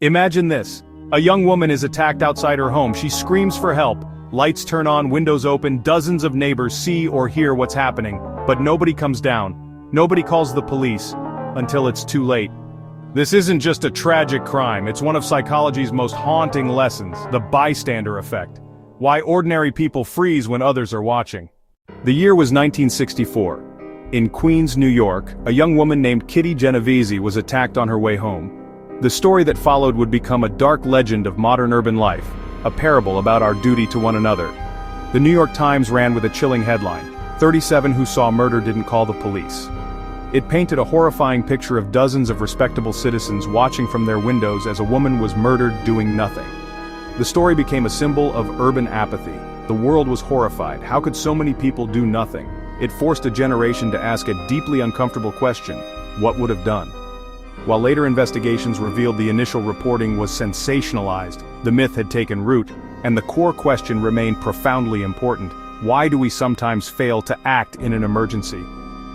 Imagine this. A young woman is attacked outside her home. She screams for help. Lights turn on, windows open, dozens of neighbors see or hear what's happening, but nobody comes down. Nobody calls the police until it's too late. This isn't just a tragic crime, it's one of psychology's most haunting lessons, the bystander effect. Why ordinary people freeze when others are watching. The year was 1964. In Queens, New York, a young woman named Kitty Genovese was attacked on her way home. The story that followed would become a dark legend of modern urban life, a parable about our duty to one another. The New York Times ran with a chilling headline, 37 who saw murder didn't call the police. It painted a horrifying picture of dozens of respectable citizens watching from their windows as a woman was murdered doing nothing. The story became a symbol of urban apathy. The world was horrified. How could so many people do nothing? It forced a generation to ask a deeply uncomfortable question: what would have done? While later investigations revealed the initial reporting was sensationalized, the myth had taken root, and the core question remained profoundly important: why do we sometimes fail to act in an emergency?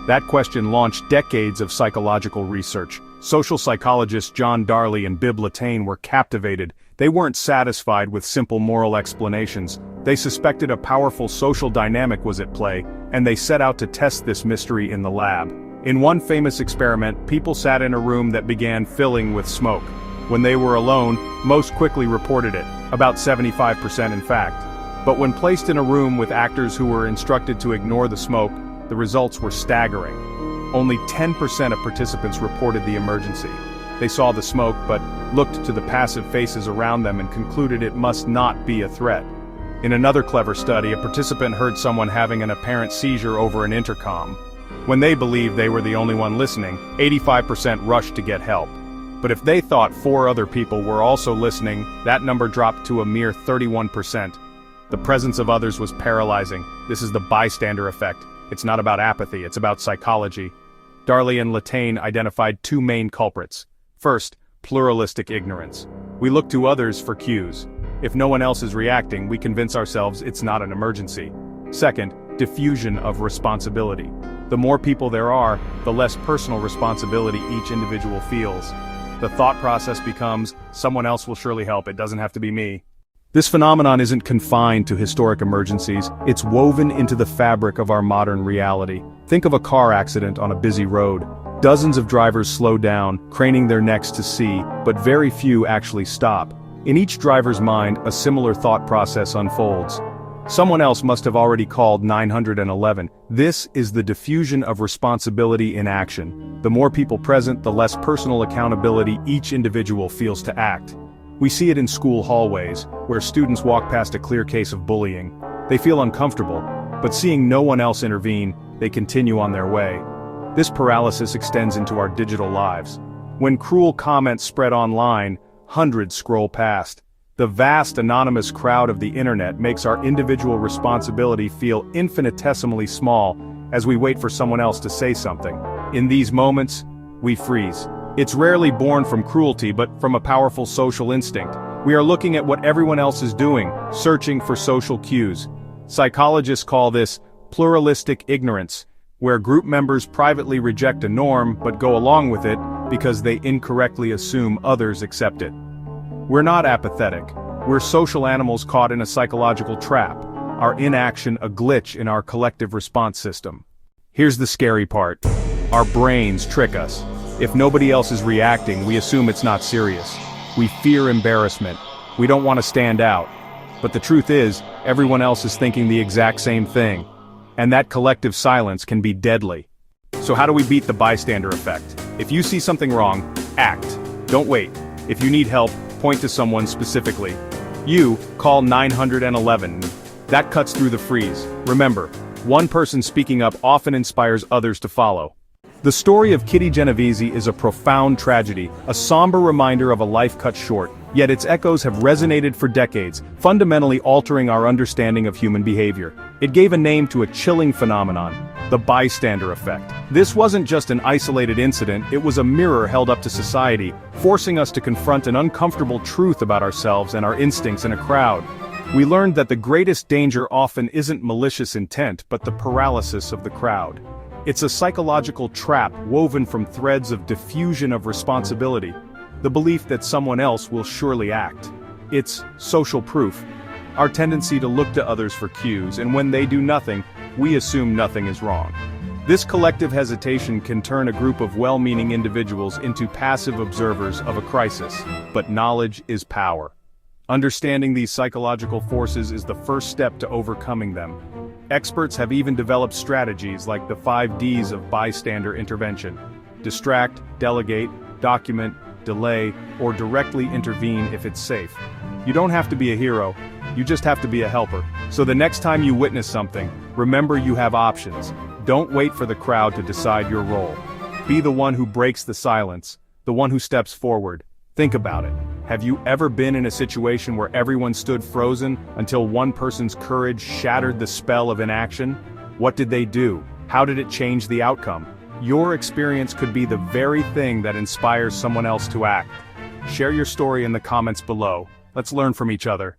That question launched decades of psychological research. Social psychologists John Darley and Bibb Latané were captivated. They weren't satisfied with simple moral explanations. They suspected a powerful social dynamic was at play, and they set out to test this mystery in the lab. In one famous experiment, people sat in a room that began filling with smoke. When they were alone, most quickly reported it, about 75% in fact. But when placed in a room with actors who were instructed to ignore the smoke, the results were staggering. Only 10% of participants reported the emergency. They saw the smoke but looked to the passive faces around them and concluded it must not be a threat. In another clever study, a participant heard someone having an apparent seizure over an intercom. When they believed they were the only one listening, 85% rushed to get help. But if they thought 4 other people were also listening, that number dropped to a mere 31%. The presence of others was paralyzing. This is the bystander effect. It's not about apathy, it's about psychology. Darley and Latané identified 2 main culprits. First, pluralistic ignorance. We look to others for cues. If no one else is reacting, we convince ourselves it's not an emergency. Second, diffusion of responsibility. The more people there are, the less personal responsibility each individual feels. The thought process becomes, someone else will surely help, it doesn't have to be me. This phenomenon isn't confined to historic emergencies, it's woven into the fabric of our modern reality. Think of a car accident on a busy road. Dozens of drivers slow down, craning their necks to see, but very few actually stop. In each driver's mind, a similar thought process unfolds. Someone else must have already called 911. This is the diffusion of responsibility in action. The more people present, the less personal accountability each individual feels to act. We see it in school hallways, where students walk past a clear case of bullying. They feel uncomfortable, but seeing no one else intervene, they continue on their way. This paralysis extends into our digital lives. When cruel comments spread online, hundreds scroll past. The vast anonymous crowd of the internet makes our individual responsibility feel infinitesimally small as we wait for someone else to say something. In these moments, we freeze. It's rarely born from cruelty but from a powerful social instinct. We are looking at what everyone else is doing, searching for social cues. Psychologists call this pluralistic ignorance, where group members privately reject a norm but go along with it because they incorrectly assume others accept it. We're not apathetic. We're social animals caught in a psychological trap, our inaction a glitch in our collective response system. Here's the scary part. Our brains trick us. If nobody else is reacting, we assume it's not serious. We fear embarrassment. We don't want to stand out. But the truth is, everyone else is thinking the exact same thing. And that collective silence can be deadly. So how do we beat the bystander effect? If you see something wrong, act. Don't wait. If you need help, point to someone specifically. You, call 911. That cuts through the freeze. Remember, one person speaking up often inspires others to follow. The story of Kitty Genovese is a profound tragedy, a somber reminder of a life cut short, yet its echoes have resonated for decades, fundamentally altering our understanding of human behavior. It gave a name to a chilling phenomenon, the bystander effect. This wasn't just an isolated incident, it was a mirror held up to society, forcing us to confront an uncomfortable truth about ourselves and our instincts in a crowd. We learned that the greatest danger often isn't malicious intent, but the paralysis of the crowd. It's a psychological trap woven from threads of diffusion of responsibility. The belief that someone else will surely act. It's social proof. Our tendency to look to others for cues, and when they do nothing, we assume nothing is wrong. This collective hesitation can turn a group of well-meaning individuals into passive observers of a crisis. But knowledge is power. Understanding these psychological forces is the first step to overcoming them. Experts have even developed strategies like the 5 Ds of bystander intervention: distract, delegate, document, delay, or directly intervene if it's safe. You don't have to be a hero, you just have to be a helper. So the next time you witness something, remember you have options. Don't wait for the crowd to decide your role. Be the one who breaks the silence, the one who steps forward. Think about it. Have you ever been in a situation where everyone stood frozen until one person's courage shattered the spell of inaction? What did they do? How did it change the outcome? Your experience could be the very thing that inspires someone else to act. Share your story in the comments below. Let's learn from each other.